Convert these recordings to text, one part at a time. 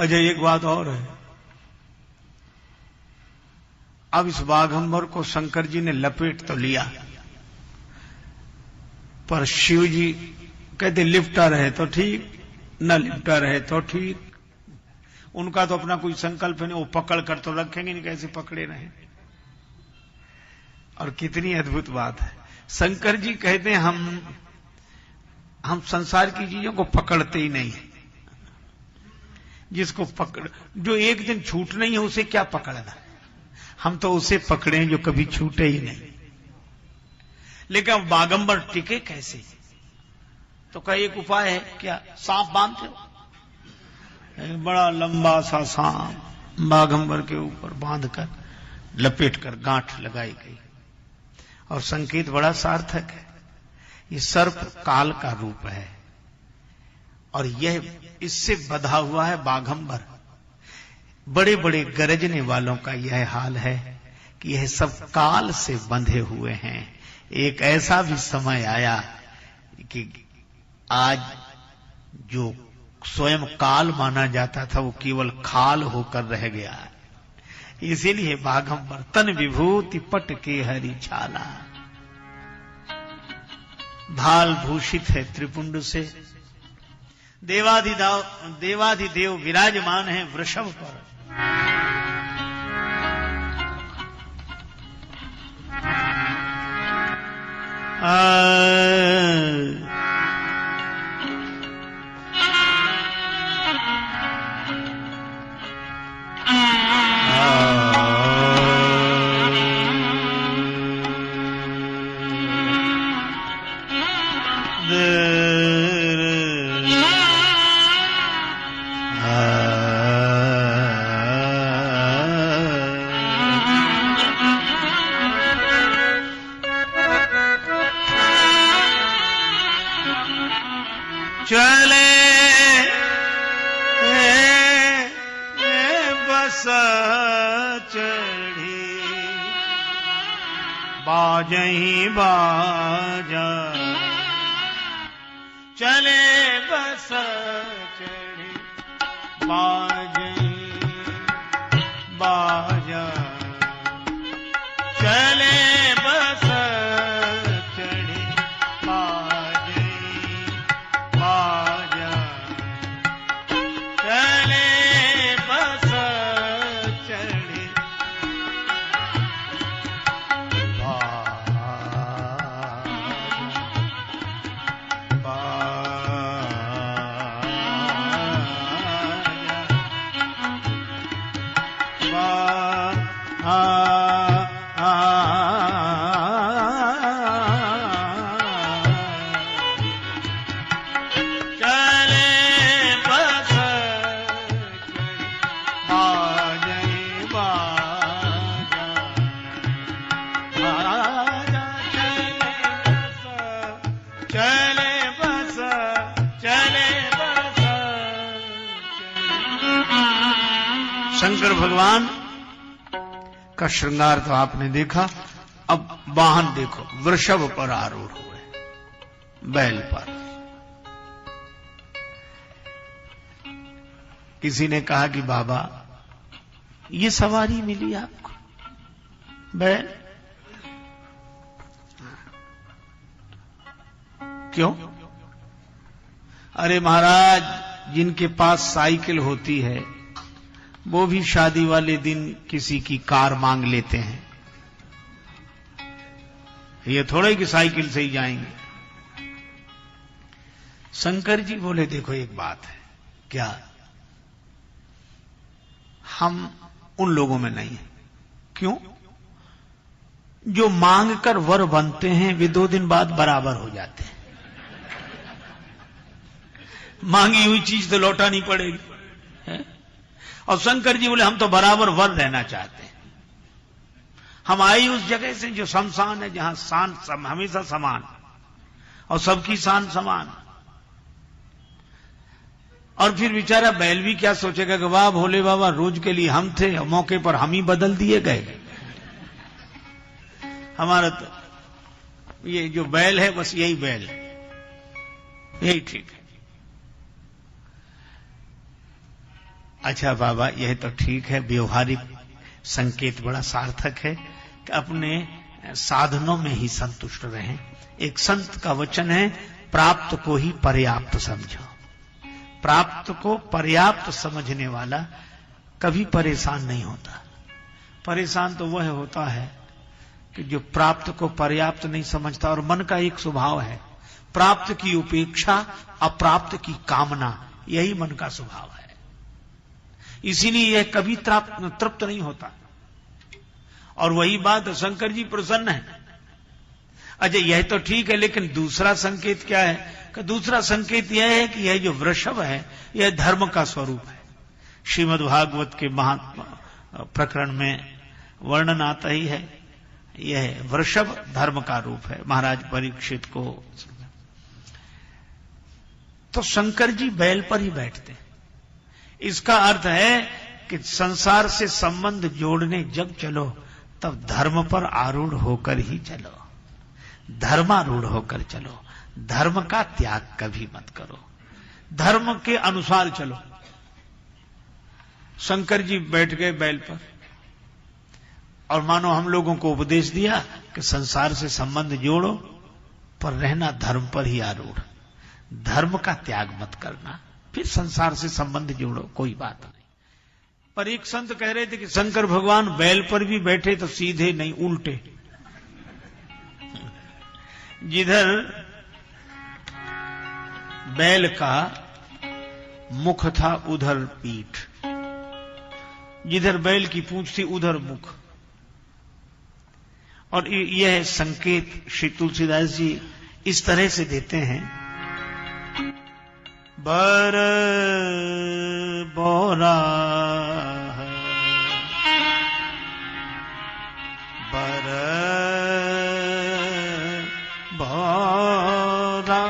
अच्छा, एक बात और है। अब इस बाघंबर को शंकर जी ने लपेट तो लिया, पर शिव जी कहते लिपटा रहे तो ठीक, न लिपटा रहे तो ठीक। उनका तो अपना कोई संकल्प नहीं, वो पकड़ कर तो रखेंगे नहीं, कैसे पकड़े रहे। और कितनी अद्भुत बात है, शंकर जी कहते हैं हम संसार की चीजों को पकड़ते ही नहीं। जिसको पकड़, जो एक दिन छूट नहीं है उसे क्या पकड़ना। हम तो उसे पकड़े जो कभी छूटे ही नहीं। लेकिन अब बाघंबर टिके कैसे, तो का एक उपाय है, क्या सांप बांधते हो। एक बड़ा लंबा सा सांप बाघंबर के ऊपर बांधकर लपेटकर गांठ लगाई गई। और संकेत बड़ा सार्थक है। ये सर्प काल का रूप है और यह इससे बंधा हुआ है बाघंबर। बड़े बड़े गरजने वालों का यह हाल है कि यह सब काल से बंधे हुए हैं। एक ऐसा भी समय आया कि आज जो स्वयं काल माना जाता था वो केवल खाल होकर रह गया है। इसीलिए बाघंबर तन विभूति पट के हरि छाला, भाल भूषित है त्रिपुंड से। देवाधिदेव विराजमान है वृषभ पर। चले बस चढ़ी बाजही बाजा, चले बस चढ़ी बाजही बाजा, चले बस चढ़ी बाजही बाजा, चले बस चढ़ी शंकर भगवान का श्रृंगार तो आपने देखा। अब वाहन देखो, वृषभ पर आरूढ़ हुए, बैल पर। किसी ने कहा कि बाबा ये सवारी मिली आपको बैल, क्यों? अरे महाराज, जिनके पास साइकिल होती है वो भी शादी वाले दिन किसी की कार मांग लेते हैं। ये थोड़े कि साइकिल से ही जाएंगे। शंकर जी बोले देखो एक बात है, क्या? हम उन लोगों में नहीं है। क्यों? जो मांग कर वर बनते हैं वे 2 दिन बाद बराबर हो जाते हैं। मांगी हुई चीज तो लौटानी पड़ेगी है? और शंकर जी बोले हम तो बराबर वर रहना चाहते हैं। हम आई उस जगह से जो शमशान है, जहां शान हमेशा समान और सबकी शान समान। और फिर बेचारा बैल भी क्या सोचेगा कि वाह भोले बाबा, रोज के लिए हम थे और मौके पर हम ही बदल दिए गए। हमारा तो ये जो बैल है बस यही बैल है, यही ठीक है। अच्छा बाबा, यह तो ठीक है, व्यवहारिक संकेत बड़ा सार्थक है कि अपने साधनों में ही संतुष्ट रहें। एक संत का वचन है, प्राप्त को ही पर्याप्त समझो। प्राप्त को पर्याप्त समझने वाला कभी परेशान नहीं होता। परेशान तो वह होता है कि जो प्राप्त को पर्याप्त नहीं समझता। और मन का एक स्वभाव है, प्राप्त की उपेक्षा, अप्राप्त की कामना, यही मन का स्वभाव है। इसीलिए यह कभी तृप्त नहीं होता। और वही बात शंकर जी प्रसन्न है। अच्छा, यह तो ठीक है, लेकिन दूसरा संकेत क्या है? कि दूसरा संकेत यह है कि यह जो वृषभ है, यह धर्म का स्वरूप है। श्रीमद् भागवत के प्रकरण में वर्णन आता ही है, यह वृषभ धर्म का रूप है। महाराज परीक्षित को तो शंकर जी बैल पर ही बैठते। इसका अर्थ है कि संसार से संबंध जोड़ने जब चलो तब धर्म पर आरूढ़ होकर ही चलो, धर्मारूढ़ होकर चलो। धर्म का त्याग कभी मत करो, धर्म के अनुसार चलो। शंकर जी बैठ गए बैल पर और मानो हम लोगों को उपदेश दिया कि संसार से संबंध जोड़ो पर रहना धर्म पर ही आरूढ़, धर्म का त्याग मत करना, फिर संसार से संबंध जोड़ो, कोई बात नहीं। पर एक संत कह रहे थे कि शंकर भगवान बैल पर भी बैठे तो सीधे नहीं, उल्टे। जिधर बैल का मुख था उधर पीठ, जिधर बैल की पूंछ थी उधर मुख। और यह संकेत श्री तुलसीदास जी इस तरह से देते हैं, बर बोरा बर बोरा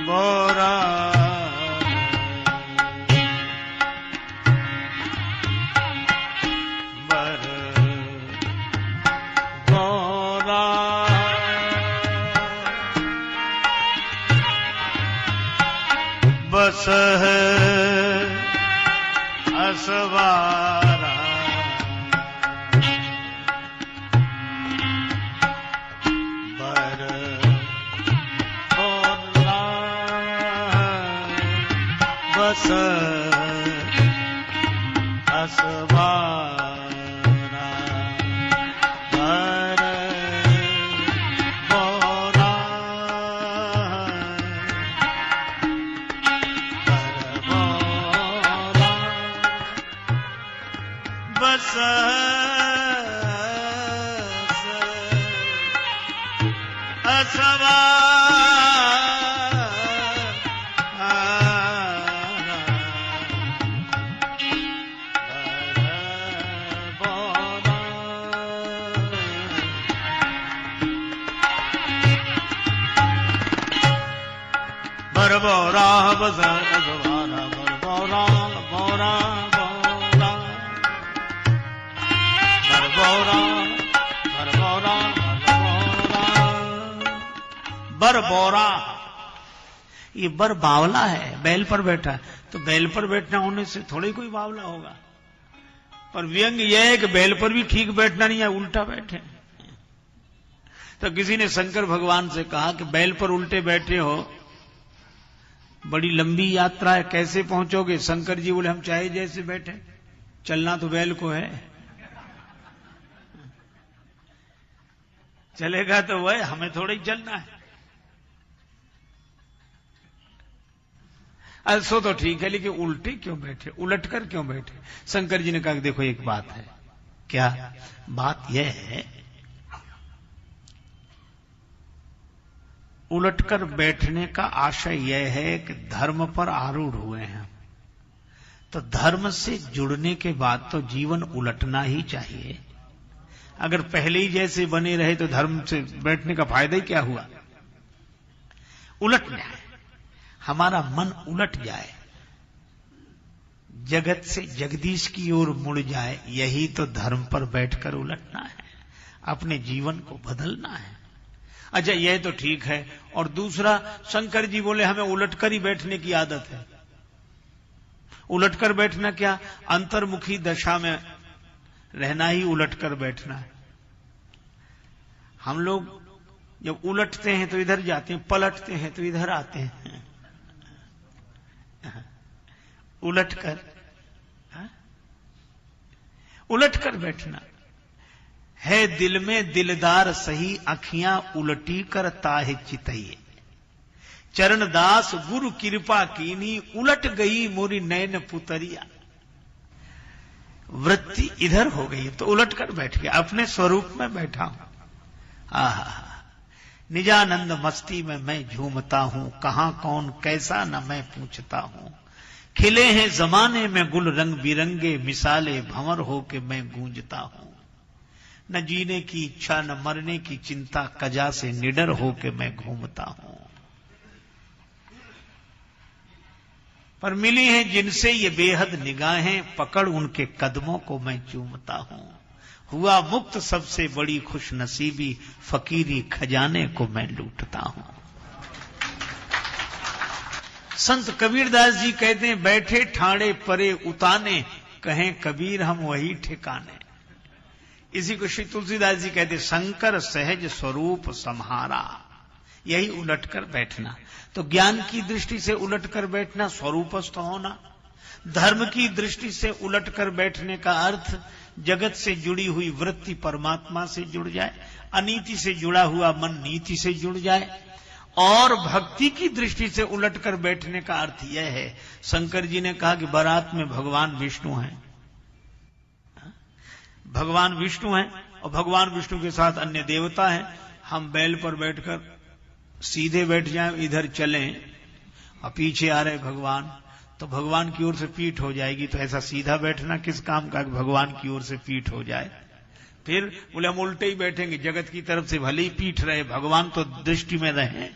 बोरा बस है असवारा बर बोला बस असवारा बर बोला बस असवारा बरबोरा बस असवारा बरबोरा बोरा बोरा बरबोरा बरबोरा बरबोरा बरबोरा। ये बर बावला है, बैल पर बैठा है, तो बैल पर बैठना होने से थोड़ी कोई बावला होगा। पर व्यंग यह है कि बैल पर भी ठीक बैठना नहीं है, उल्टा बैठे। तो किसी ने शंकर भगवान से कहा कि बैल पर उल्टे बैठे हो, बड़ी लंबी यात्रा है, कैसे पहुंचोगे? शंकर जी बोले, हम चाहे जैसे बैठे, चलना तो बैल को है। चलेगा तो वह, हमें थोड़ा ही चलना है। ऐसो तो ठीक है, लेकिन उल्टे क्यों बैठे, उलट कर क्यों बैठे? शंकर जी ने कहा, देखो एक बात है। क्या बात? यह है उलटकर बैठने का आशय यह है कि धर्म पर आरूढ़ हुए हैं, तो धर्म से जुड़ने के बाद तो जीवन उलटना ही चाहिए। अगर पहले ही जैसे बने रहे तो धर्म से बैठने का फायदा ही क्या हुआ? उलटना है, हमारा मन उलट जाए, जगत से जगदीश की ओर मुड़ जाए, यही तो धर्म पर बैठकर उलटना है। अपने जीवन को बदलना है। अच्छा, यह तो ठीक है। और दूसरा, शंकर जी बोले हमें उलटकर ही बैठने की आदत है। उलटकर बैठना क्या? अंतर्मुखी दशा में रहना ही उलटकर बैठना है। हम लोग जब उलटते हैं तो इधर जाते हैं, पलटते हैं तो इधर आते हैं। उलटकर, उलटकर बैठना है। दिल में दिलदार सही, अखियां उलटी कर ताहे चितइए। चरणदास गुरु कृपा कीनी, उलट गई मोरी नैन पुतरिया। वृत्ति इधर हो गई तो उलट कर बैठ गया, अपने स्वरूप में बैठा हूं। आहा, निजानंद मस्ती में मैं झूमता हूं, कहां कौन कैसा न मैं पूछता हूं। खिले हैं जमाने में गुल रंग बिरंगे, मिसाले भंवर हो के मैं गूंजता हूं। न जीने की इच्छा न मरने की चिंता, कजा से निडर हो के मैं घूमता हूं। पर मिली हैं जिनसे ये बेहद निगाहें, पकड़ उनके कदमों को मैं चूमता हूं। हुआ मुक्त सबसे बड़ी खुश नसीबी, फकीरी खजाने को मैं लूटता हूं। संत कबीरदास जी कहते हैं, बैठे ठाणे परे उताने, कहें कबीर हम वही ठिकाने। इसी को श्री तुलसीदास जी कहते, शंकर सहज स्वरूप सम्हारा। यही उलटकर बैठना। तो ज्ञान की दृष्टि से उलटकर बैठना स्वरूपस्थ होना। धर्म की दृष्टि से उलटकर बैठने का अर्थ जगत से जुड़ी हुई वृत्ति परमात्मा से जुड़ जाए, अनीति से जुड़ा हुआ मन नीति से जुड़ जाए। और भक्ति की दृष्टि से उलटकर बैठने का अर्थ यह है, शंकर जी ने कहा कि बारात में भगवान विष्णु हैं, भगवान विष्णु हैं और भगवान विष्णु के साथ अन्य देवता हैं। हम बैल पर बैठकर सीधे बैठ जाएं, इधर चलें और पीछे आ रहे भगवान, तो भगवान की ओर से पीठ हो जाएगी। तो ऐसा सीधा बैठना किस काम का, भगवान की ओर से पीठ हो जाए। फिर बोले हम उल्टे ही बैठेंगे, जगत की तरफ से भले ही पीठ रहे, भगवान तो दृष्टि में रहे,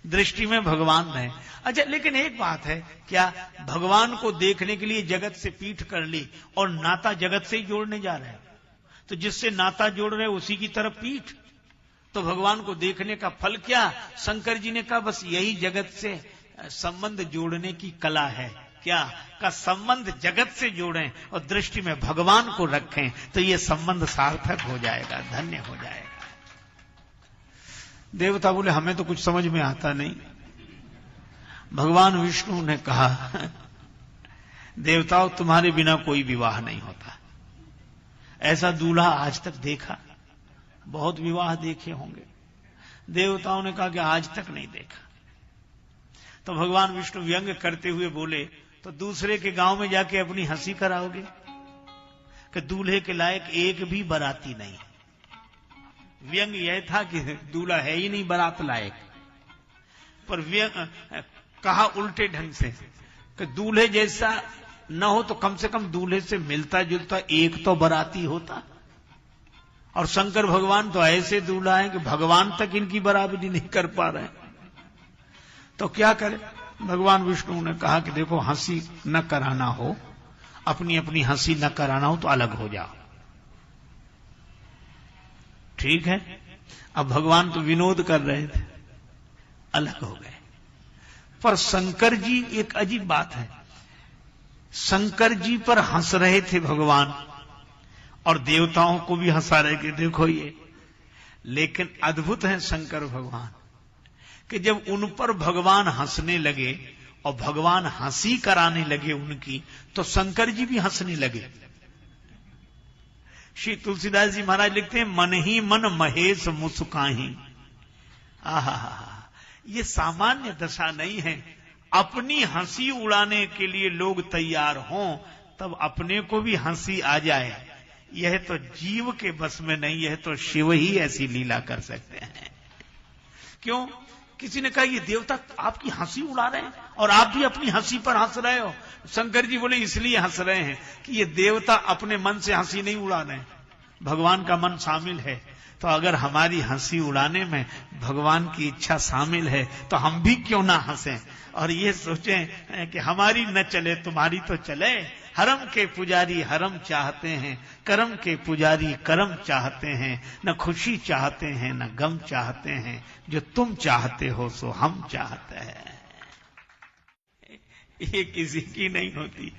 दृष्टि में भगवान रहे। अच्छा, लेकिन एक बात है, क्या भगवान को देखने के लिए जगत से पीठ कर ली और नाता जगत से ही जोड़ने जा रहे हैं? तो जिससे नाता जोड़ रहे उसी की तरफ पीठ, तो भगवान को देखने का फल क्या? शंकर जी ने कहा बस यही जगत से संबंध जोड़ने की कला है। क्या का संबंध जगत से जोड़ें और दृष्टि में भगवान को रखें, तो यह संबंध सार्थक हो जाएगा, धन्य हो जाएगा। देवता बोले हमें तो कुछ समझ में आता नहीं। भगवान विष्णु ने कहा, देवताओं तुम्हारे बिना कोई विवाह नहीं होता। ऐसा दूल्हा आज तक देखा? बहुत विवाह देखे होंगे। देवताओं ने कहा कि आज तक नहीं देखा। तो भगवान विष्णु व्यंग करते हुए बोले, तो दूसरे के गांव में जाके अपनी हंसी कराओगे कि दूल्हे के लायक एक भी बाराती नहीं। व्यंग यह था कि दूल्हा है ही नहीं बारात लायक। पर व्यंग कहा उल्टे ढंग से कि दूल्हे जैसा न हो तो कम से कम दूल्हे से मिलता जुलता एक तो बाराती होता। और शंकर भगवान तो ऐसे दूल्हा है कि भगवान तक इनकी बराबरी नहीं कर पा रहे। तो क्या करें? भगवान विष्णु ने कहा कि देखो, हंसी न कराना हो, अपनी अपनी हंसी न कराना हो तो अलग हो जाओ। ठीक है। अब भगवान तो विनोद कर रहे थे, अलग हो गए। पर शंकर जी, एक अजीब बात है, शंकर जी पर हंस रहे थे भगवान और देवताओं को भी हंसा रहे कि देखो ये। लेकिन अद्भुत है शंकर भगवान कि जब उन पर भगवान हंसने लगे और भगवान हंसी कराने लगे उनकी, तो शंकर जी भी हंसने लगे। श्री तुलसीदास जी महाराज लिखते हैं, मन ही मन महेश मुस्काही। आहा, ये सामान्य दशा नहीं है। अपनी हंसी उड़ाने के लिए लोग तैयार हों, तब अपने को भी हंसी आ जाए, यह तो जीव के बस में नहीं, यह तो शिव ही ऐसी लीला कर सकते हैं। क्यों? किसी ने कहा ये देवता आपकी हंसी उड़ा रहे हैं और आप भी अपनी हंसी पर हंस रहे हो। शंकर जी बोले इसलिए हंस रहे हैं कि ये देवता अपने मन से हंसी नहीं उड़ा रहे हैं, भगवान का मन शामिल है। तो अगर हमारी हंसी उड़ाने में भगवान की इच्छा शामिल है तो हम भी क्यों ना हंसें और ये सोचें कि हमारी न चले तुम्हारी तो चले। हरम के पुजारी हरम चाहते हैं, करम के पुजारी करम चाहते हैं, न खुशी चाहते हैं न गम चाहते हैं, जो तुम चाहते हो सो हम चाहते हैं। ये किसी की नहीं होती।